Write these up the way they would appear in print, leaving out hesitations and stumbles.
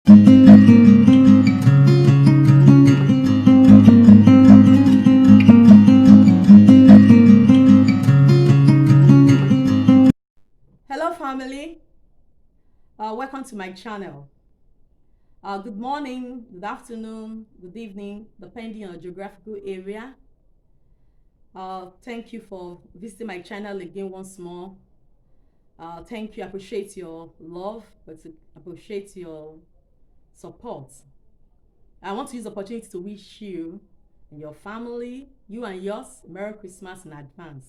Hello family, welcome to my channel. Good morning, good afternoon, good evening, depending on your geographical area. Thank you for visiting my channel again once more. Thank you, I appreciate your love, but I appreciate your support. I want to use the opportunity to wish you and your family, you and yours, Merry Christmas in advance.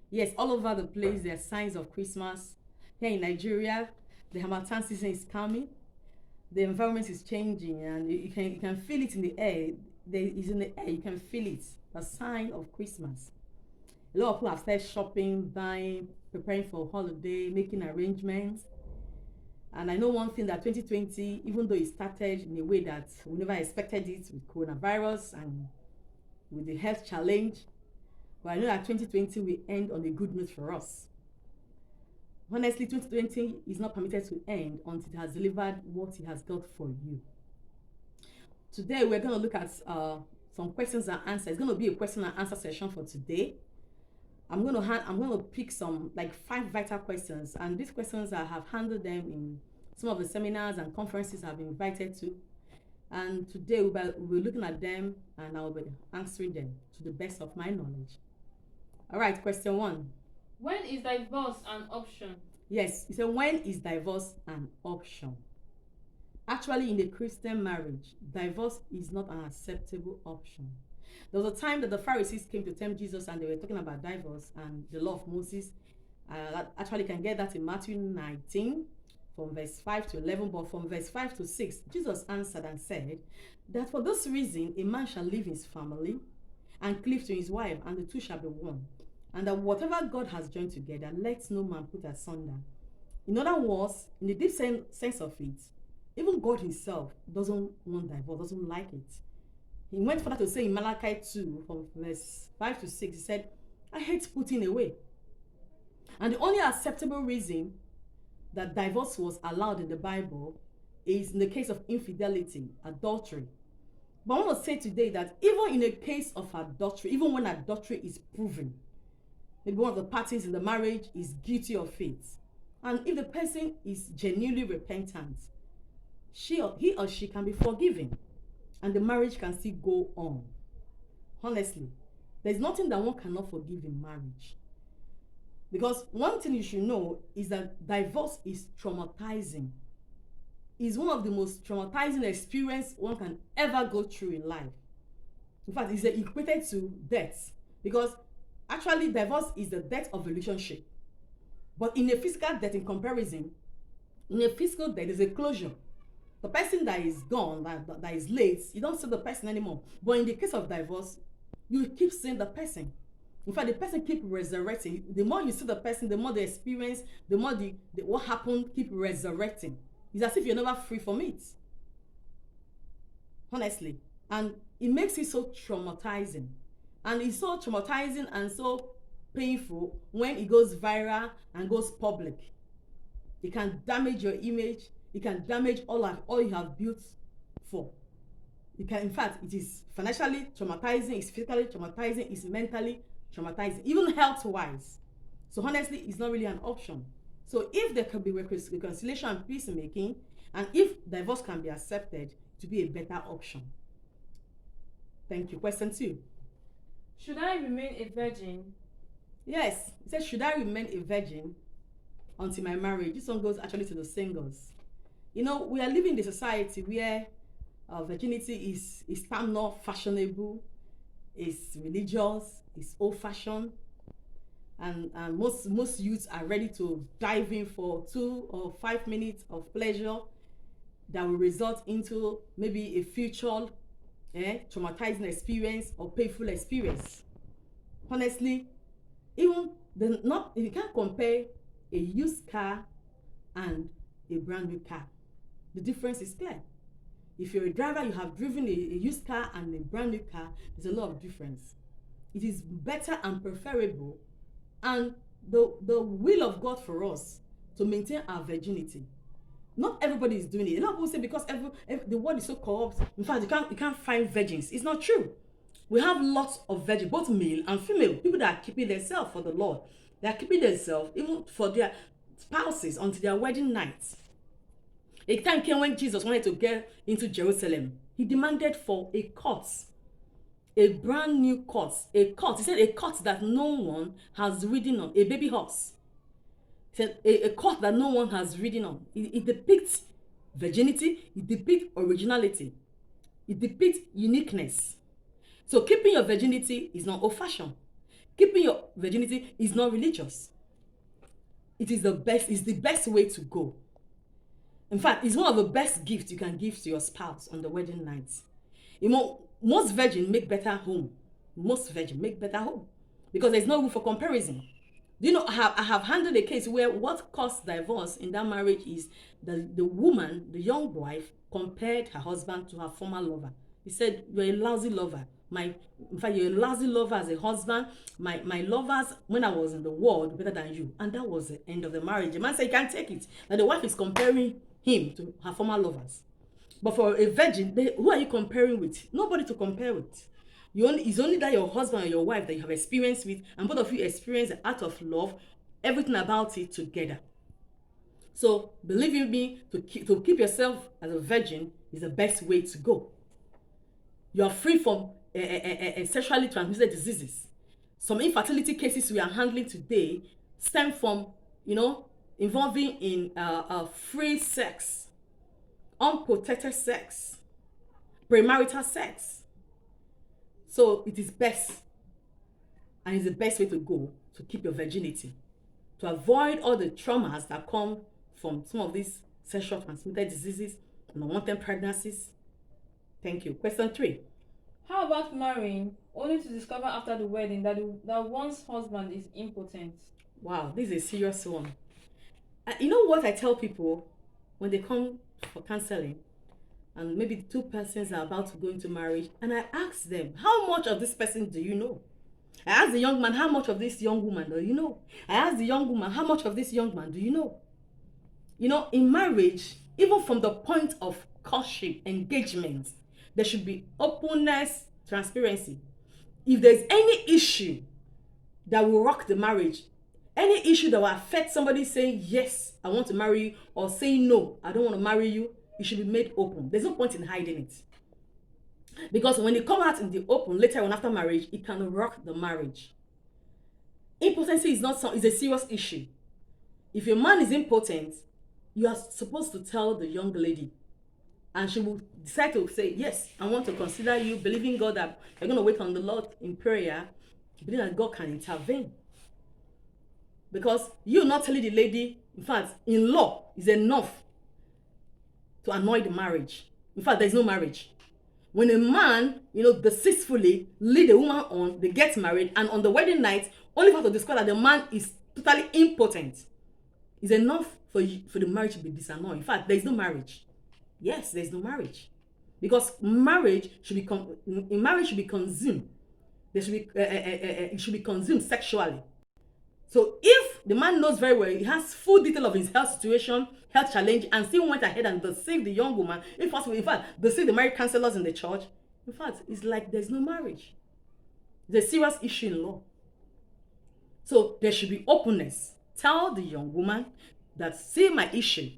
Yes, all over the place there are signs of Christmas. Here in Nigeria, the Harmattan season is coming. The environment is changing, and you can feel it in the air. There is in the air. You can feel it. A sign of Christmas. A lot of people have started shopping, buying, preparing for holiday, making arrangements. And I know one thing, that 2020, even though it started in a way that we never expected it with coronavirus and with the health challenge, but I know that 2020 will end on a good note for us. Honestly, 2020 is not permitted to end until it has delivered what it has got for you. Today, we're going to look at some questions and answers. It's going to be a question and answer session for today. I'm going to pick some, like 5 vital questions, and these questions I have handled them in some of the seminars and conferences I've been invited to. And today we'll be looking at them, and I'll be answering them to the best of my knowledge. All right, question 1. When is divorce an option? Yes, you say, when is divorce an option? Actually, in a Christian marriage, divorce is not an acceptable option. There was a time that the Pharisees came to tempt Jesus, and they were talking about divorce and the law of Moses. Actually, you can get that in Matthew 19 from verse 5 to 11, but from verse 5 to 6, Jesus answered and said that for this reason a man shall leave his family and cleave to his wife, and the two shall be one. And that whatever God has joined together, let no man put asunder. In other words, in the deep sense of it, even God himself doesn't want divorce, doesn't like it. He went further to say in Malachi 2, from verse 5 to 6, he said, I hate putting away. And the only acceptable reason that divorce was allowed in the Bible is in the case of infidelity, adultery. But I want to say today that even in a case of adultery, even when adultery is proven, maybe one of the parties in the marriage is guilty of it, and if the person is genuinely repentant, he or she can be forgiven, and the marriage can still go on. Honestly, there's nothing that one cannot forgive in marriage. Because one thing you should know is that divorce is traumatizing. It's one of the most traumatizing experiences one can ever go through in life. In fact, it's equated to death, because actually divorce is the death of a relationship. But in a physical death, in comparison, in a physical death, there's a closure. The person that is gone, that is late, you don't see the person anymore. But in the case of divorce, you keep seeing the person. In fact, the person keep resurrecting. The more you see the person, the more the experience, the more what happened keep resurrecting. It's as if you're never free from it. Honestly. And it makes it so traumatizing. And it's so traumatizing and so painful when it goes viral and goes public. It can damage your image. It can damage all you have built for. It can, in fact, it is financially traumatizing, it's physically traumatizing, it's mentally traumatizing, even health-wise. So honestly, it's not really an option. So if there can be reconciliation and peacemaking, and if divorce can be accepted, to be a better option. Thank you. Question 2. Should I remain a virgin? Yes, it says, should I remain a virgin until my marriage? This one goes actually to the singles. You know, we are living in a society where virginity is not fashionable, it's religious, it's old-fashioned, and most youths are ready to dive in for 2 or 5 minutes of pleasure that will result into maybe a future traumatizing experience or painful experience. Honestly, you can't compare a used car and a brand new car. The difference is clear. If you're a driver, you have driven a used car and a brand new car, there's a lot of difference. It is better and preferable, and the will of God for us to maintain our virginity Not everybody is doing it. A lot of people say because the world is so corrupt. In fact, you can't find virgins. It's not true. We have lots of virgins, both male and female, people that are keeping themselves for the Lord. They are keeping themselves even for their spouses until their wedding night. A time came when Jesus wanted to get into Jerusalem. He demanded for a court, a brand new court, a court. He said a court that no one has ridden on, a baby horse. He said a court that no one has ridden on. It depicts virginity, it depicts originality, it depicts uniqueness. So keeping your virginity is not old fashioned. Keeping your virginity is not religious. It is the best way to go. In fact, it's one of the best gifts you can give to your spouse on the wedding night. You know, most virgins make better home. Most virgins make better home because there's no room for comparison. Do you know, I have handled a case where what caused divorce in that marriage is the woman, the young wife, compared her husband to her former lover. He said, "You're a lousy lover. In fact, you're a lousy lover as a husband. My lovers, when I was in the world, better than you." And that was the end of the marriage. The man said he can't take it. That the wife is comparing him to her former lovers. But for a virgin, who are you comparing with? Nobody to compare with. It's only that your husband or your wife that you have experience with, and both of you experience the act of love, everything about it together. So believe in me, to keep yourself as a virgin is the best way to go. You are free from sexually transmitted diseases. Some infertility cases we are handling today stem from, involving in free sex, unprotected sex, premarital sex. So it is best, and it's the best way to go to keep your virginity, to avoid all the traumas that come from some of these sexual transmitted diseases and unwanted pregnancies. Thank you. Question 3. How about marrying only to discover after the wedding that one's husband is impotent? Wow, this is a serious one. You know what I tell people when they come for counseling, and maybe 2 persons are about to go into marriage, and I ask them, how much of this person do you know? I ask the young man, how much of this young woman do you know? I ask the young woman, how much of this young man do you know? In marriage, even from the point of courtship, engagement, there should be openness, transparency. If there's any issue that will rock the marriage, any issue that will affect somebody saying, yes, I want to marry you, or saying, no, I don't want to marry you, it should be made open. There's no point in hiding it. Because when it comes out in the open later on after marriage, it can rock the marriage. Impotency is a serious issue. If your man is impotent, you are supposed to tell the young lady, and she will decide to say, yes, I want to consider you, believing God that you're going to wait on the Lord in prayer, believing that God can intervene. Because you not telling the lady, in fact, in law, is enough to annoy the marriage. In fact, there's no marriage. When a man, deceitfully lead a woman on, they get married, and on the wedding night, only for to discover that the man is totally impotent, is enough for the marriage to be disannulled. In fact, there's no marriage. Yes, there's no marriage. Because marriage should be consumed. It should be consumed sexually. So if the man knows very well, he has full detail of his health situation, health challenge, and still went ahead and deceived the young woman, if possible, in fact, deceived the marriage counselors in the church, in fact, it's like there's no marriage. It's a serious issue in law. So there should be openness. Tell the young woman that, see my issue,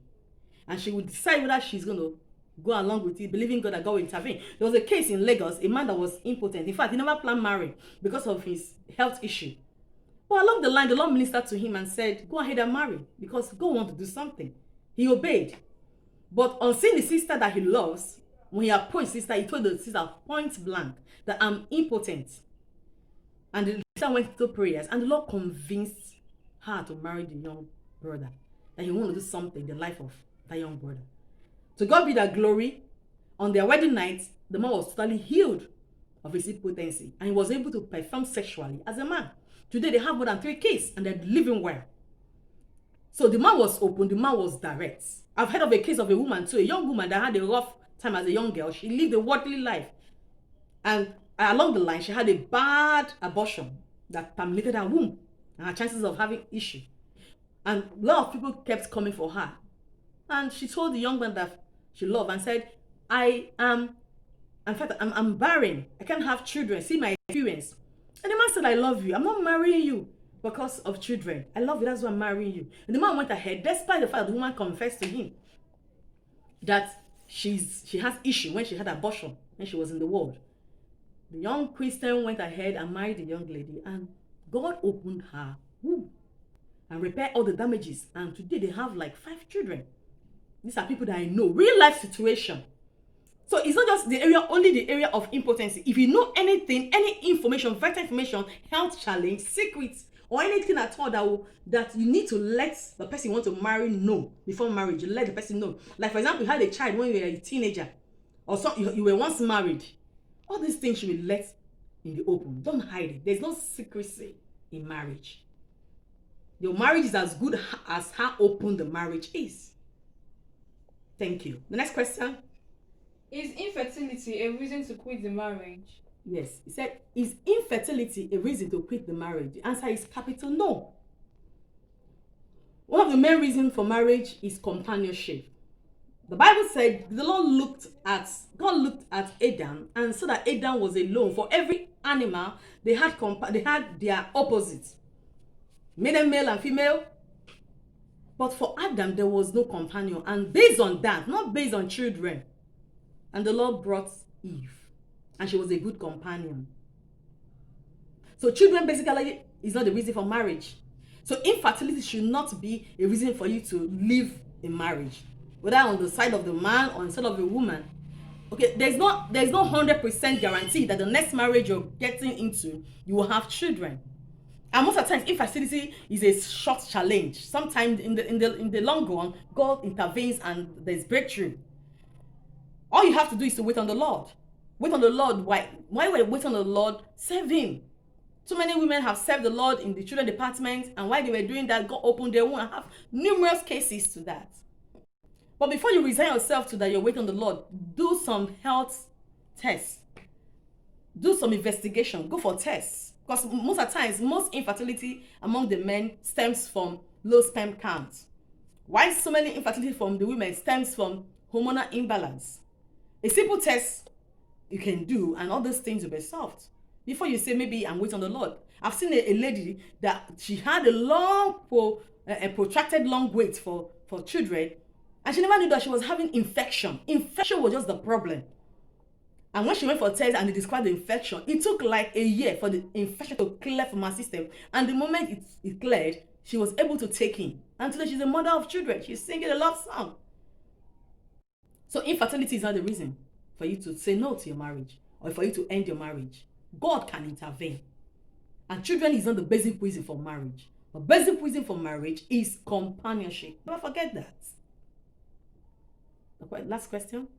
and she will decide whether she's going to go along with it, believing God that God will intervene. There was a case in Lagos, a man that was impotent. In fact, he never planned marriage because of his health issue. But along the line, the Lord ministered to him and said, go ahead and marry, because God wants to do something. He obeyed. But on seeing the sister that he loves, when he approached the sister, he told the sister point blank that I'm impotent. And the sister went to prayers, and the Lord convinced her to marry the young brother, that he wanted to do something in the life of that young brother. To God be the glory. On their wedding night, the man was totally healed of his impotency, and he was able to perform sexually as a man. Today, they have more than 3 kids, and they're living well. So the man was open, the man was direct. I've heard of a case of a woman too, a young woman that had a rough time as a young girl. She lived a worldly life. And along the line, she had a bad abortion that terminated her womb and her chances of having issue. And a lot of people kept coming for her. And she told the young man that she loved and said, I am, in fact, I'm barren. I can't have children. See my experience. And the man said, I love you. I'm not marrying you because of children. I love you. That's why I'm marrying you. And the man went ahead, despite the fact that the woman confessed to him that she has issue when she had abortion when she was in the world. The young Christian went ahead and married the young lady, and God opened her womb and repaired all the damages. And today they have like 5 children. These are people that I know, real life situation. So it's not just the area, only the area of impotency. If you know anything, any information, vital information, health challenge, secrets, or anything at all that you need to let the person you want to marry know before marriage, you let the person know. Like for example, you had a child when you were a teenager, or you were once married. All these things should be let in the open. Don't hide it. There's no secrecy in marriage. Your marriage is as good as how open the marriage is. Thank you. The next question. Is infertility a reason to quit the marriage? Yes. He said, is infertility a reason to quit the marriage? The answer is capital no. One of the main reasons for marriage is companionship. The Bible said God looked at Adam and saw that Adam was alone. For every animal, they had their opposites. Made them male and female. But for Adam, there was no companion. And based on that, not based on children, and the Lord brought Eve. And she was a good companion. So children basically is not the reason for marriage. So infertility should not be a reason for you to live in marriage. Whether on the side of the man or on the side of the woman. Okay, there's no 100% guarantee that the next marriage you're getting into, you will have children. And most of the times, infertility is a short challenge. Sometimes in the long run, God intervenes and there's breakthrough. All you have to do is to wait on the Lord. Wait on the Lord. Why we wait on the Lord? Serve Him. So many women have served the Lord in the children department, and while they were doing that, God opened their womb. I have numerous cases to that. But before you resign yourself to that, you're waiting on the Lord, do some health tests. Do some investigation. Go for tests. Because most of the times, most infertility among the men stems from low sperm count. Why so many infertility from the women stems from hormonal imbalance? A simple test you can do, and all those things will be solved. Before you say, maybe I'm waiting on the Lord. I've seen a lady that she had a protracted long wait for children, and she never knew that she was having infection. Infection was just the problem. And when she went for a test and they described the infection, it took like a year for the infection to clear from her system. And the moment it cleared, she was able to take in. And today she's a mother of children. She's singing a love song. So infertility is not the reason for you to say no to your marriage or for you to end your marriage. God can intervene. And children is not the basic reason for marriage. The basic reason for marriage is companionship. Don't forget that. Okay, last question.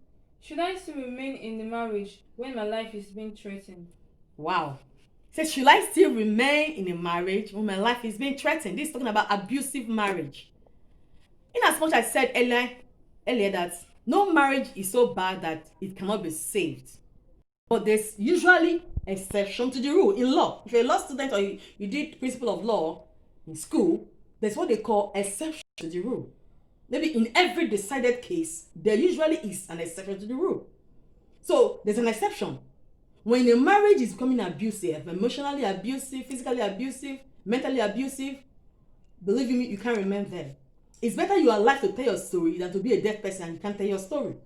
Should I still remain in the marriage when my life is being threatened? Wow. It says, should I still remain in a marriage when my life is being threatened? This is talking about abusive marriage. In as much as I said earlier that no marriage is so bad that it cannot be saved. But there's usually exception to the rule in law. If you're a law student or you did principle of law in school, there's what they call exception to the rule. Maybe in every decided case, there usually is an exception to the rule. So there's an exception. When a marriage is becoming abusive, emotionally abusive, physically abusive, mentally abusive, believe me, you can't remain there. It's better you are alive to tell your story than to be a dead person and you can't tell your story.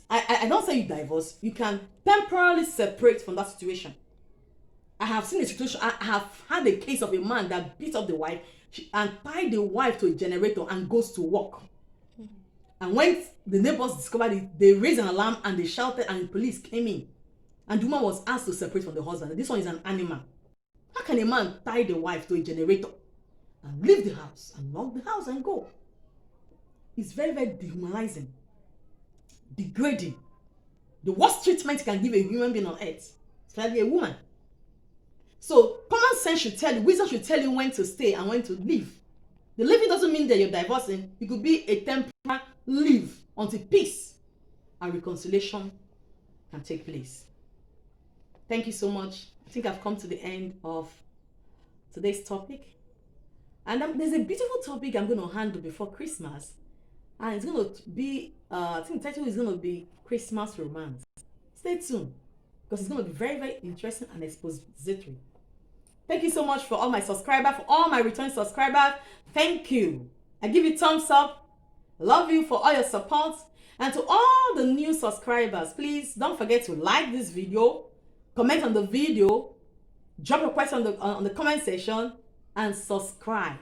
I don't say you divorce. You can temporarily separate from that situation. I have seen a situation. I have had a case of a man that beat up the wife and tied the wife to a generator and goes to work. Mm-hmm. And when the neighbors discovered it, they raised an alarm and they shouted and the police came in. And the woman was asked to separate from the husband. This one is an animal. How can a man tie the wife to a generator and leave the house and lock the house and go? It's very, very dehumanizing, degrading. The worst treatment you can give a human being on earth, especially a woman. So common sense should tell you, wisdom should tell you when to stay and when to leave. The leaving doesn't mean that you're divorcing. It could be a temporary leave until peace and reconciliation can take place. Thank you so much. I think I've come to the end of today's topic. And there's a beautiful topic I'm going to handle before Christmas. and it's going to be I think the title is going to be Christmas Romance. Stay tuned, because it's going to be very, very interesting and expository. Thank you so much for all my subscribers, for all my returning subscribers. Thank you. I give you thumbs up. Love you for all your support. And to all the new subscribers, please don't forget to like this video, comment on the video, drop a question on the comment section, and subscribe.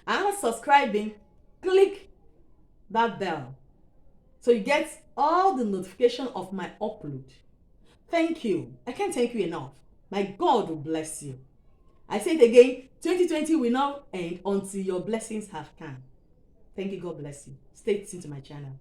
And after subscribing, click that bell so you get all the notification of my upload. Thank you. I can't thank you enough. My God will bless you. I say it again, 2020 will not end until your blessings have come. Thank you. God bless you. Stay tuned to my channel.